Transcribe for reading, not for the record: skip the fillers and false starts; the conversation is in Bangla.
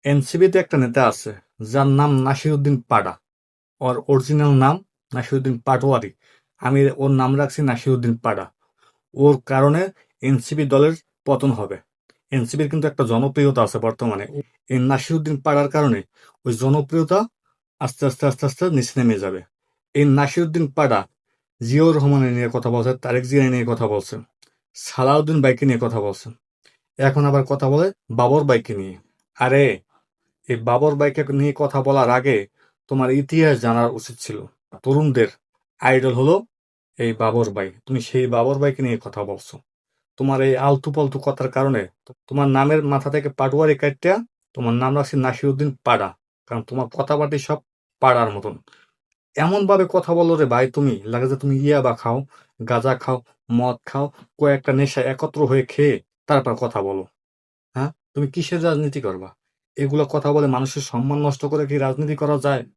এনসিপিতে একটা নেতা আছে যার নাম নাসিরউদ্দিন পাড়া। ওর অরিজিনাল নাম নাসিরউদ্দিন পাটোয়ারি। আমি ওর নাম রাখছি নাসিরউদ্দিন পাড়া। ওর কারণে এনসিপি দলের পতন হবে। এনসিপির কিন্তু একটা জনপ্রিয়তা আছে বর্তমানে। এই নাসিরউদ্দিন পাড়ার কারণে ওই জনপ্রিয়তা আস্তে আস্তে আস্তে আস্তে নিচে নেমে যাবে। এই নাসিরউদ্দিন পাড়া জিয়াউর রহমানের নিয়ে কথা বলছে, তারেক জিয়া নিয়ে কথা বলছে, সালাউদ্দিন বাইকে নিয়ে কথা বলছে, এখন আবার কথা বলে বাবর বাইকে নিয়ে। আরে, এই বাবর বাইকে নিয়ে কথা বলার আগে তোমার ইতিহাস জানার উচিত ছিল। তরুণদের আইডল হলো এই বাবর ভাই। তুমি সেই বাবর ভাইকে নিয়ে কথা বলছো। তোমার এই আলতু পালতু কথার কারণে তোমার নামের মাথা থেকে পাটুয়ারি কাটটা তোমার নাম রাখছে নাসিরউদ্দিন পাড়া। কারণ তোমার কথাবার্তি সব পাড়ার মতন। এমন ভাবে কথা বলো রে ভাই, তুমি লাগে যে তুমি ইয়াবা খাও, গাঁজা খাও, মদ খাও, কয়েকটা নেশা একত্র হয়ে খেয়ে তারপর কথা বলো। হ্যাঁ, তুমি কিসের রাজনীতি করবা? এগুলো কথা বলে মানুষের সম্মান নষ্ট করে কি রাজনীতি করা যায়?